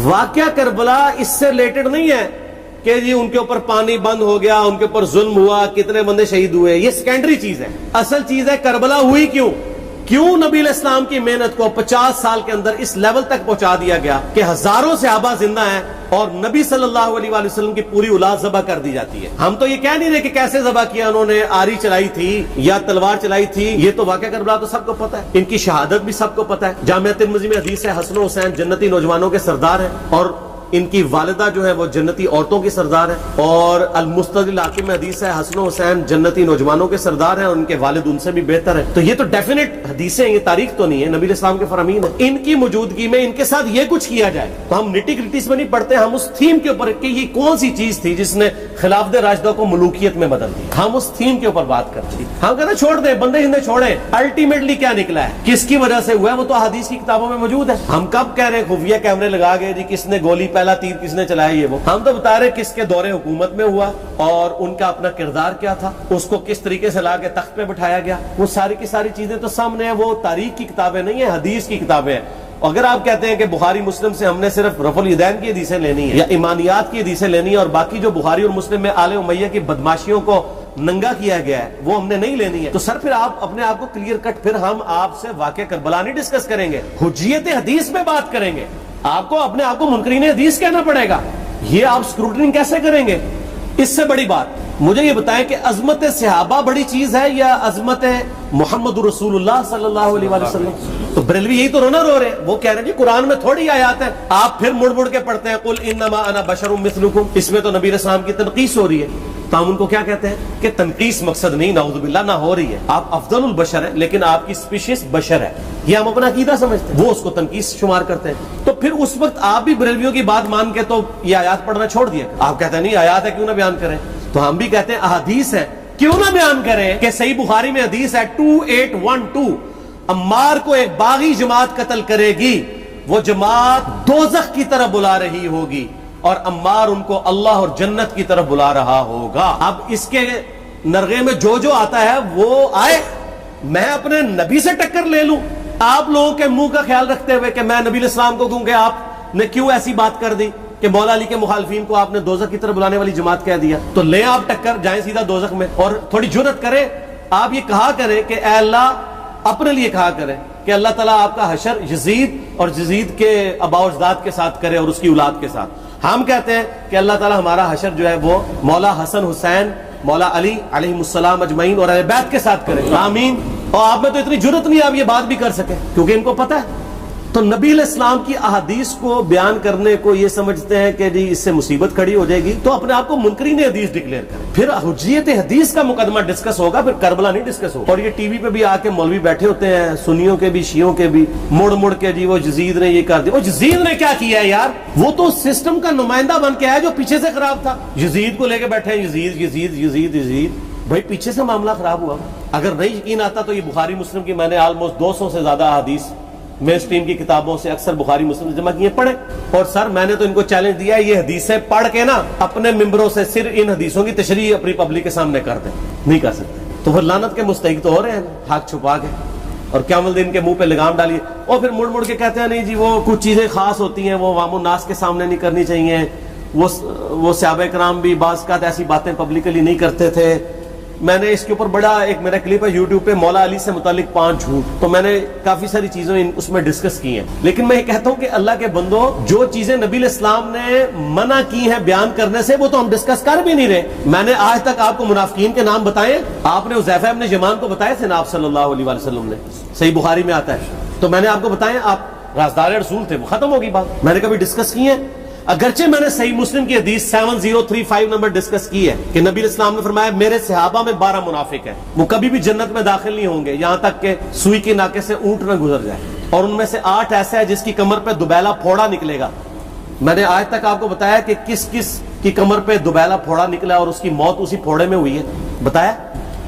واقعہ کربلا اس سے ریلیٹڈ نہیں ہے کہ جی ان کے اوپر پانی بند ہو گیا، ان کے اوپر ظلم ہوا، کتنے بندے شہید ہوئے، یہ سیکنڈری چیز ہے. اصل چیز ہے کربلا ہوئی کیوں نبی علیہ السلام کی محنت کو 50 سال کے اندر اس لیول تک پہنچا دیا گیا کہ ہزاروں صحابہ زندہ ہیں اور نبی صلی اللہ علیہ وآلہ وسلم کی پوری اولاد ذبح کر دی جاتی ہے. ہم تو یہ کہہ نہیں رہے کہ کیسے ذبح کیا، انہوں نے آری چلائی تھی یا تلوار چلائی تھی، یہ تو واقعہ کربلا تو سب کو پتا ہے، ان کی شہادت بھی سب کو پتا ہے. جامعہ ترمذی میں حدیث ہے حسن و حسین جنتی نوجوانوں کے سردار ہیں اور ان کی والدہ جو ہے وہ جنتی عورتوں کی سردار ہے. اور المستدرک حاکم میں حدیث ہے حسن و حسین جنتی نوجوانوں کے سردار ہیں اور ان کے والد ان سے بھی بہتر ہیں. تو یہ تو ڈیفینٹ حدیثیں، یہ تاریخ تو نہیں ہے، نبی علیہ السلام کے فرامین ہیں. ان کی موجودگی میں ان کے ساتھ یہ کچھ کیا جائے تو ہم نٹی گریٹیز میں نہیں پڑھتے، ہم اس تھیم کے اوپر کہ یہ کون سی چیز تھی جس نے خلافت راشدہ کو ملوکیت میں بدل دی، ہم اس تھیم کے اوپر بات کرتے ہیں. ہم کہتے ہیں چھوڑ دیں، بندے ہندے چھوڑیں، الٹیمیٹلی کیا نکلا ہے، کس کی وجہ سے ہوا ہے، وہ تو حدیث کی کتابوں میں موجود ہے. ہم کب کہہ رہے ہیں خفیہ کیمرے لگا گئے جی کس نے گولی پہلا تیر کس نے چلایا، یہ وہ ہم تو بتا رہے کس کے دور حکومت میں ہوا اور ان کا اپنا کردار کیا تھا، اس کو کس طریقے سے لا کے تخت پہ بٹھایا گیا. وہ ساری کی ساری چیزیں تو سامنے ہیں، وہ تاریخ کی کتابیں نہیں ہیں، حدیث کی کتابیں ہیں. اگر آپ کہتے ہیں کہ بخاری مسلم سے ہم نے صرف رفع الیدین کی حدیثیں لینی ہے یا ایمانیات کی حدیثیں لینی ہے اور باقی جو بخاری اور مسلم میں آل امیہ کی بدماشیوں کو ننگا کیا گیا ہے وہ ہم نے نہیں لینی ہے، تو سر پھر آپ اپنے آپ کو کلیئر کٹ، پھر ہم آپ سے واقعہ کربلا نہیں ڈسکس کریں گے، حجیت حدیث میں بات کریں گے. آپ کو اپنے آپ کو منکرین حدیث کہنا پڑے گا، یہ آپ اسکروٹنگ کیسے کریں گے؟ اس سے بڑی بات مجھے یہ بتائیں کہ عظمت صحابہ بڑی چیز ہے یا عظمت محمد رسول اللہ صلی اللہ علیہ وآلہ وسلم؟ تو بریلوی یہی تو رونا رو رہے ہیں، وہ کہہ رہے ہیں جی قرآن میں تھوڑی آیات ہیں، آپ پھر مڑ مڑ کے پڑھتے ہیں قل انما انا بشر مثلکم، اس میں تو نبی علیہ السلام کی تنقیص ہو رہی ہے. تو ہم ان کو کیا کہتے ہیں کہ تنقیص مقصد نہیں، نعوذ باللہ نہ ہو رہی ہے، آپ افضل البشر ہیں لیکن آپ کی سپیشیز بشر ہے، یہ ہم اپنا عقیدہ سمجھتے ہیں، وہ اس کو تنقیص شمار کرتے ہیں. تو پھر اس وقت آپ بھی بریلویوں کی بات مان کے تو یہ آیات پڑھنا چھوڑ دیا، آپ کہتے ہیں نہیں آیات ہے کیوں نہ بیان کریں، تو ہم بھی کہتے ہیں احادیث ہے کیوں نہ بیان کریں. کہ صحیح بخاری میں حدیث ہے 2812 عمار کو ایک باغی جماعت قتل کرے گی، وہ جماعت دوزخ کی طرف بلا رہی ہوگی اور عمار ان کو اللہ اور جنت کی طرف بلا رہا ہوگا. اب اس کے نرغے میں جو آتا ہے وہ آئے، میں اپنے نبی سے ٹکر لے لوں آپ لوگوں کے منہ کا خیال رکھتے ہوئے کہ میں نبی علیہ السلام کو کہوں کہ آپ نے کیوں ایسی بات کر دی کہ مولا علی کے مخالفین کو آپ نے دوزخ کی طرف بلانے والی جماعت کہہ دیا. تو لیں آپ ٹکر، جائیں سیدھا دوزخ میں. اور تھوڑی جرت کریں، آپ یہ کہا کریں کہ اے اللہ، اپنے لیے کہا کریں کہ اللہ تعالیٰ آپ کا حشر یزید اور یزید کے آباء و اجداد کے ساتھ کرے اور اس کی اولاد کے ساتھ. ہم کہتے ہیں کہ اللہ تعالیٰ ہمارا حشر جو ہے وہ مولا حسن حسین، مولا علی علیہ السلام اجمعین اور اہل بیت کے ساتھ کرے، آمین. اور آپ میں تو اتنی جرت نہیں آپ یہ بات بھی کر سکیں کیونکہ ان کو پتہ ہے. تو نبی علیہ السلام کی احادیث کو بیان کرنے کو یہ سمجھتے ہیں کہ جی اس سے مصیبت کھڑی ہو جائے گی تو اپنے آپ کو منکرین حدیث ڈکلیئر کریں، پھر حجیت حدیث کا مقدمہ ڈسکس ہوگا، پھر کربلا نہیں ڈسکس ہوگا. اور یہ ٹی وی پہ بھی آ کے مولوی بیٹھے ہوتے ہیں، سنیوں کے بھی شیعوں کے بھی، مڑ مڑ کے جی وہ یزید نے یہ کر دیا. وہ یزید نے کیا کیا ہے یار؟ وہ تو سسٹم کا نمائندہ بن کے آیا جو پیچھے سے خراب تھا. یزید کو لے کے بیٹھے ہیں، یزید یزید یزید یزید، بھائی پیچھے سے معاملہ خراب ہوا. اگر نہیں یقین آتا تو یہ بخاری مسلم کی میں نے آلموسٹ 200 سے زیادہ احادیث مین اسٹریم کی کتابوں سے اکثر بخاری مسلم جمع کیے پڑھے. اور سر میں نے تو ان کو چیلنج دیا ہے یہ حدیثیں پڑھ کے نا اپنے ممبروں سے صرف ان حدیثوں کی تشریح اپنی پبلک کے سامنے کر دیں. نہیں کر سکتے تو پھر لعنت کے مستحق تو ہو رہے ہیں حق چھپا کے، اور قیامت دن کے منہ پہ لگام ڈالیے. اور پھر مڑ مڑ کے کہتے ہیں نہیں جی وہ کچھ چیزیں خاص ہوتی ہیں وہ عوام الناس کے سامنے نہیں کرنی چاہیے، وہ صحابہ کرام بھی بعض کا ایسی باتیں پبلکلی نہیں کرتے تھے. میں نے اس کے اوپر بڑا ایک میرا کلپ ہے یوٹیوب پہ، مولا علی سے متعلق 5 جھوٹ، تو میں نے کافی ساری چیزیں اس میں ڈسکس کی ہیں. لیکن میں یہ کہتا ہوں کہ اللہ کے بندو، جو چیزیں نبی علیہ السلام نے منع کی ہیں بیان کرنے سے وہ تو ہم ڈسکس کر بھی نہیں رہے. میں نے آج تک آپ کو منافقین کے نام بتائے، آپ نے حذیفہ ابن یمان کو بتائے تھے نا آپ صلی اللہ علیہ وسلم نے، صحیح بخاری میں آتا ہے. تو میں نے آپ کو بتائے، آپ رازدار رسول تھے، وہ ختم ہوگی بات. میں نے کبھی ڈسکس کی ہے؟ اگرچہ میں نے صحیح مسلم کی حدیث 7035 نمبر ڈسکس کی ہے کہ نبی علیہ السلام نے فرمایا میرے صحابہ میں 12 منافق ہیں، وہ کبھی بھی جنت میں داخل نہیں ہوں گے یہاں تک کہ سوئی کے ناکے سے اونٹ نہ گزر جائے، اور ان میں سے 8 ایسا ہے جس کی کمر پہ دوبیلا پھوڑا نکلے گا. میں نے آج تک آپ کو بتایا کہ کس کس کی کمر پہ دوبیلا پھوڑا نکلا اور اس کی موت اسی پھوڑے میں ہوئی ہے؟ بتایا؟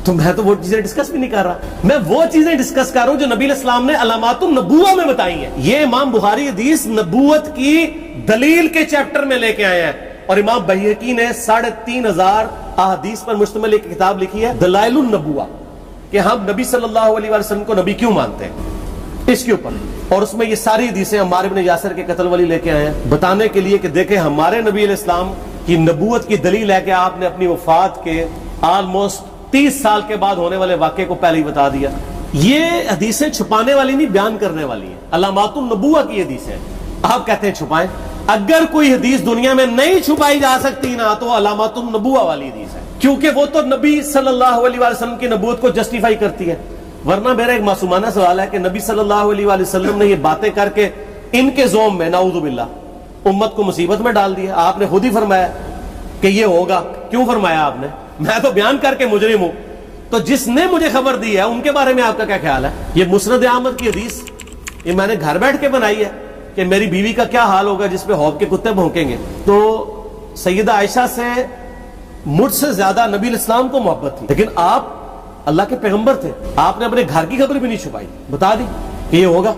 تو میں تو وہ چیزیں ڈسکس بھی نہیں کر رہا، میں وہ چیزیں ڈسکس کر رہا ہوں جو نبی علیہ السلام نے علامات النبوہ میں بتائی ہیں. یہ امام بخاری حدیث نبوت کی دلیل کے چیپٹر میں لے کے آئے ہیں، اور امام بہقی نے 3500 احادیث پر مشتمل ایک کتاب لکھی ہے دلائل النبوہ، کہ ہم نبی صلی اللہ علیہ وسلم کو نبی کیوں مانتے ہیں اس کے اوپر. اور اس میں یہ ساری حدیثیں عمار بن یاسر کے قتل والی لے کے آئے ہیں، بتانے کے لیے کہ دیکھیں ہمارے نبی علیہ السلام کی نبوت کی دلیل ہے کہ آپ نے اپنی وفات کے آلموسٹ 30 سال کے بعد ہونے والے واقعے کو پہلے ہی بتا دیا۔ یہ حدیثیں چھپانے والی نہیں، بیان کرنے والی ہیں، علامات النبوہ کی حدیثیں۔ آپ کہتے ہیں چھپائیں، اگر کوئی حدیث دنیا میں نہیں چھپائی جا سکتی نا تو علامات النبوہ والی حدیث ہے، کیونکہ وہ تو نبی صلی اللہ علیہ وسلم کی نبوت کو جسٹیفائی کرتی ہے۔ ورنہ میرا ایک معصومانہ سوال ہے کہ نبی صلی اللہ علیہ وسلم نے یہ باتیں کر کے ان کے زوم میں نعوذ باللہ امت کو مصیبت میں ڈال دیا۔ آپ نے خود ہی فرمایا کہ یہ ہوگا، کیوں فرمایا آپ نے؟ میں تو بیان کر کے مجرم ہوں، تو جس نے مجھے خبر دی ہے ان کے بارے میں آپ کا کیا خیال ہے؟ یہ مسند احمد کی حدیث یہ میں نے گھر بیٹھ کے بنائی ہے کہ میری بیوی کا کیا حال ہوگا جس پہ حوض کے کتے بھونکیں گے۔ تو سیدہ عائشہ سے مجھ سے زیادہ نبی الاسلام کو محبت تھی، لیکن آپ اللہ کے پیغمبر تھے، آپ نے اپنے گھر کی خبر بھی نہیں چھپائی، بتا دی کہ یہ ہوگا۔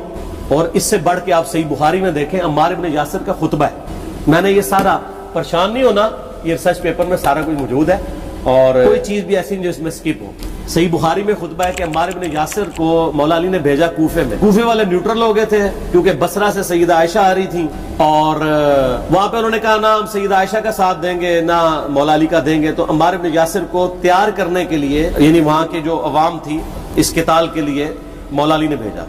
اور اس سے بڑھ کے آپ صحیح بخاری میں دیکھیں عمار بن یاسر کا خطبہ ہے، میں نے یہ سارا، پریشان نہیں ہونا، یہ ریسرچ پیپر میں سارا کچھ موجود ہے اور کوئی چیز بھی ایسی نہیں جو اس میں سکپ ہو۔ صحیح بخاری میں خطبہ ہے کہ عمار بن یاسر کو مولا علی نے بھیجا کوفے میں، کوفے والے نیوٹرل ہو گئے تھے کیونکہ بصرہ سے سیدہ عائشہ آ رہی تھیں، اور وہاں پہ انہوں نے کہا نہ ہم سیدہ عائشہ کا ساتھ دیں گے نہ مولا علی کا دیں گے، تو عمار بن یاسر کو تیار کرنے کے لیے، یعنی وہاں کے جو عوام تھی اس قتال کے لیے مولا علی نے بھیجا۔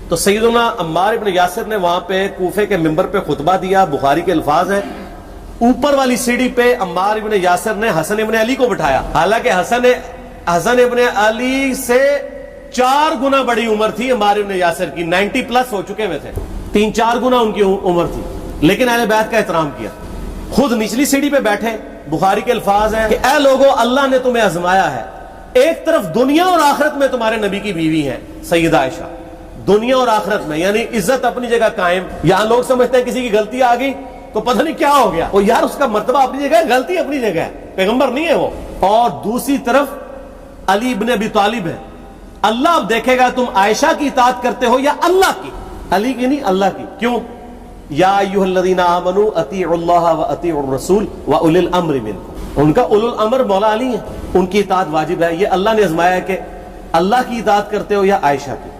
تو سیدنا عمار بن یاسر نے وہاں پہ کوفے کے ممبر پہ خطبہ دیا، بخاری کے الفاظ ہیں، اوپر والی سیڑھی پہ عمار بن یاسر نے حسن ابن علی کو بٹھایا، حالانکہ حسن ابن علی سے 4 گنا بڑی عمر تھی عمار بن یاسر کی، 90 پلس ہو چکے ہوئے تھے، 3-4 گنا ان کی عمر تھی، لیکن اہل بیت کا احترام کیا، خود نچلی سیڑھی پہ بیٹھے۔ بخاری کے الفاظ ہیں کہ اے لوگو اللہ نے تمہیں آزمایا ہے، ایک طرف دنیا اور آخرت میں تمہارے نبی کی بیوی ہیں سیدہ عائشہ، دنیا اور آخرت میں، یعنی عزت اپنی جگہ قائم۔ یہاں لوگ سمجھتے ہیں کسی کی غلطی آ گئی تو پتہ نہیں کیا ہو گیا، وہ یار اس کا مرتبہ اپنی جگہ ہے، غلطی اپنی جگہ ہے، پیغمبر نہیں ہے وہ۔ اور دوسری طرف علی ابن ابی طالب ہے، اللہ اب دیکھے گا تم عائشہ کی اطاعت کرتے ہو یا اللہ کی، علی کی نہیں اللہ کی۔ کیوں؟ یا ایھا الذین آمنوا اطیعوا اللہ واطیعوا الرسول واولی الامر منکم، ان کا اولو الامر مولا علی ہیں، ان کی اطاعت واجب ہے۔ یہ اللہ نے آزمایا ہے کہ اللہ کی اطاعت کرتے ہو یا عائشہ کی۔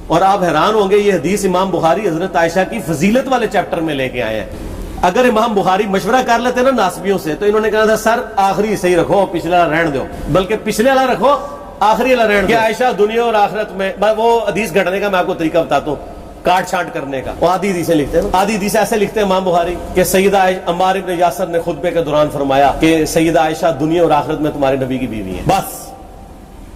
اور آپ حیران ہوں گے یہ حدیث امام بخاری حضرت عائشہ کی فضیلت والے چیپٹر میں لے کے آئے ہیں۔ اگر امام بخاری مشورہ کر لیتے نا ناسبیوں سے تو انہوں نے کہا تھا سر آخری صحیح رکھو، پچھلے والا رہن دو، بلکہ پچھلے والا رکھو آخری والا رہن دو۔ کہ عائشہ دنیا اور آخرت میں، وہ حدیث گھڑنے کا میں آپ کو طریقہ بتاتا ہوں، کاٹ چھانٹ کرنے کا۔ وہ آدھی حدیثیں لکھتے ہیں، آدھی حدیث ایسے لکھتے ہیں امام بخاری کہ سیدہ عمار بن یاسر نے خطبے کے دوران فرمایا کہ سیدہ عائشہ دنیا اور آخرت میں تمہارے نبی کی بیوی ہے، بس۔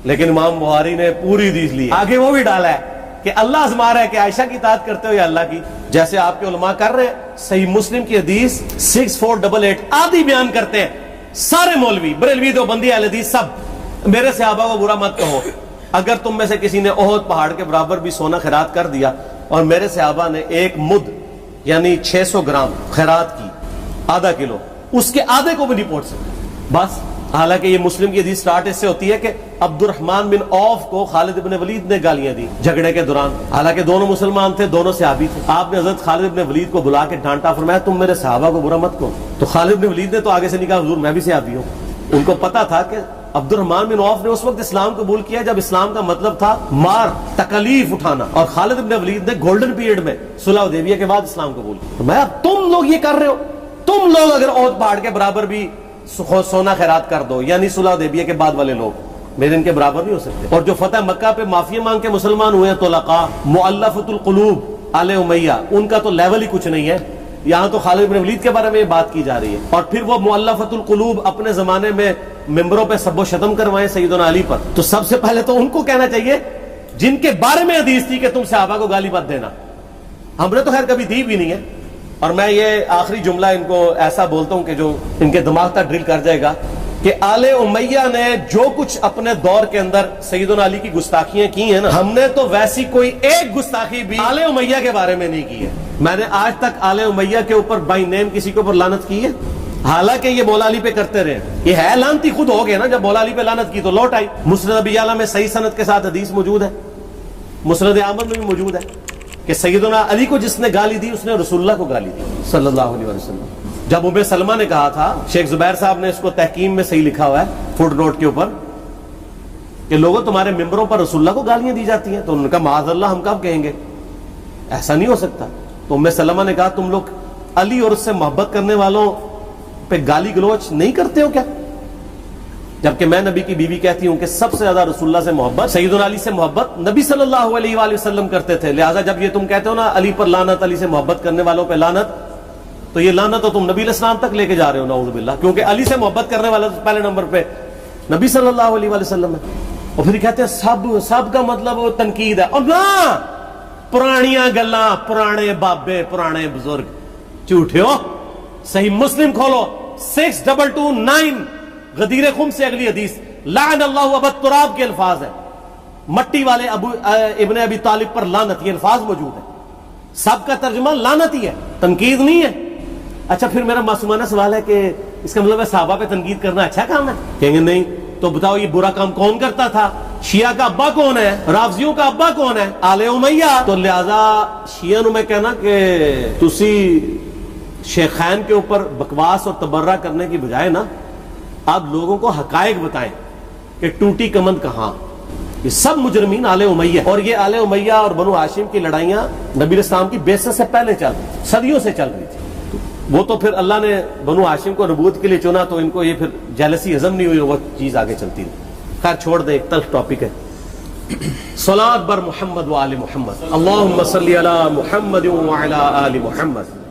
لیکن امام بخاری نے پوری حدیث لی، آگے وہ بھی ڈالا ہے کہ اللہ آزما رہا ہے کہ عائشہ کی اطاعت کرتے ہو یا اللہ کی، جیسے آپ کے علماء کر رہے ہیں۔ صحیح مسلم کی حدیث 6488 آدھی بیان کرتے ہیں، سارے مولوی بریلوی دیوبندی اہل حدیث سب، میرے صحابہ کو برا مت کہو، اگر تم میں سے کسی نے احد پہاڑ کے برابر بھی سونا خیرات کر دیا اور میرے صحابہ نے 1 مد یعنی 600 گرام خیرات کی، آدھا کلو، اس کے آدھے کو بھی نہیں پہنچ سکتے، بس۔ حالانکہ یہ مسلم کی حدیث سٹارٹ اس سے ہوتی ہے کہ عبد الرحمن بن عوف کو خالد بن ولید نے گالیاں دی جھگڑے کے دوران، حالانکہ دونوں مسلمان تھے، دونوں صحابی تھے۔ آپ نے حضرت خالد بن ولید کو بلا کے ڈانٹا، فرمایا تم میرے صحابہ کو برا مت کہو۔ تو خالد بن ولید نے تو آگے سے نہیں کہا حضور میں بھی صحابی ہوں، ان کو پتا تھا کہ عبد الرحمن بن عوف نے اس وقت اسلام قبول کیا جب اسلام کا مطلب تھا مار تکلیف اٹھانا، اور خالد بن ولید نے گولڈن پیریڈ میں صلح حدیبیہ کے بعد اسلام قبول کیا۔ میں تم لوگ یہ کر رہے ہو، تم لوگ اگر احد پہاڑ کے برابر بھی سونا خیرات کر دو، یعنی صلح حدیبیہ کے بعد والے لوگ میرے ان کے برابر نہیں ہو سکتے۔ اور جو فتح مکہ پہ معافی مانگ کے مسلمان ہوئے ہیں طلقاء، مؤلفۃ القلوب آل امیہ، ان کا تو لیول ہی کچھ نہیں ہے۔ یہاں تو خالد بن ولید کے بارے میں یہ بات کی جا رہی ہے، اور پھر وہ مؤلفۃ القلوب اپنے زمانے میں ممبروں پہ سب و شتم کروائے سیدنا علی پر، تو سب سے پہلے تو ان کو کہنا چاہیے جن کے بارے میں حدیث تھی کہ تم صحابہ کو گالی مت دینا، ہم نے تو خیر کبھی دی بھی نہیں ہے۔ اور میں یہ آخری جملہ ان کو ایسا بولتا ہوں کہ جو ان کے دماغ تک ڈرل کر جائے گا کہ آل امیہ نے جو کچھ اپنے دور کے اندر سیدنا علی کی گستاخیاں کی ہیں نا، ہم نے تو ویسی کوئی ایک گستاخی بھی آل امیہ کے بارے میں نہیں کی ہے۔ میں نے آج تک آل امیہ کے اوپر بائی نیم کسی کے اوپر لعنت کی ہے، حالانکہ یہ مولا علی پہ کرتے رہے۔ یہ ہے لعنتی خود ہو گئے نا، جب مولا علی پہ لعنت کی تو لوٹ آئی۔ مسند ابی اعلیٰ میں صحیح سند کے ساتھ حدیث موجود ہے، مسند احمد میں بھی موجود ہے کہ سیدنا علی کو جس نے گالی دی اس نے رسول اللہ کو گالی دی صلی اللہ علیہ وسلم۔ جب ام سلمہ نے کہا تھا، شیخ زبیر صاحب نے اس کو تحکیم میں صحیح لکھا ہوا ہے فٹ نوٹ کے اوپر، کہ لوگوں تمہارے ممبروں پر رسول اللہ کو گالیاں دی جاتی ہیں، تو انہوں نے کہا معاذ اللہ ہم کب کہیں گے، ایسا نہیں ہو سکتا. تو ام سلمہ نے کہا تم لوگ علی اور اس سے محبت کرنے والوں پہ گالی گلوچ نہیں کرتے ہو کیا؟ جبکہ میں نبی کی بیوی کہتی ہوں کہ سب سے زیادہ رسول اللہ سے محبت، سیدنا علی سے محبت نبی صلی اللہ علیہ وآلہ وسلم کرتے تھے. لہٰذا جب یہ تم کہتے ہو نا علی پر لعنت، علی سے محبت کرنے والوں پہ لعنت، تو یہ لعنت تو تم نبی علیہ السلام تک لے کے جا رہے ہو نعوذ باللہ، کیونکہ علی سے محبت کرنے والا پہلے نمبر پہ نبی صلی اللہ علیہ وآلہ وسلم ہے. اور پھر کہتے ہیں سب کا مطلب وہ تنقید ہے. اور نہ، پرانیاں گلاں، پرانے بابے، پرانے بزرگ، جھوٹے ہو. صحیح مسلم کھولو 6229 غدیر خم سے اگلی حدیث، لعن اللہ ابا التراب کے الفاظ ہیں، مٹی والے ابن ابی طالب پر لعنت، یہ الفاظ موجود ہیں. سب کا ترجمہ لعنت ہی ہے، تنقید نہیں ہے. اچھا پھر میرا معصومانہ سوال ہے کہ اس کا مطلب ہے صحابہ پہ تنقید کرنا اچھا کام ہے؟ کہیں گے نہیں. تو بتاؤ یہ برا کام کون کرتا تھا؟ شیعہ کا ابا کون ہے؟ رافضیوں کا ابا کون ہے؟ آل امیہ. تو لہذا شیعہ نو میں کہنا کہ تسی شیخین کے اوپر بکواس اور تبرہ کرنے کی بجائے نا آپ لوگوں کو حقائق بتائیں کہ ٹوٹی کمند کہاں. یہ سب مجرمین آل امیہ، اور یہ آل امیہ اور بنو ہاشم کی لڑائیاں نبی علیہ السلام کی بعثت سے پہلے چل رہی تھی، صدیوں سے چل رہی تھی. وہ تو پھر اللہ نے بنو ہاشم کو نبوت کے لیے چنا تو ان کو یہ پھر جیلسی ہضم نہیں ہوئی، وہ چیز آگے چلتی رہی. خیر چھوڑ دیں، ایک تلخ ٹاپک ہے. صلاۃ بر محمد و آل محمد، اللہم صلی علی محمد و علی آل محمد.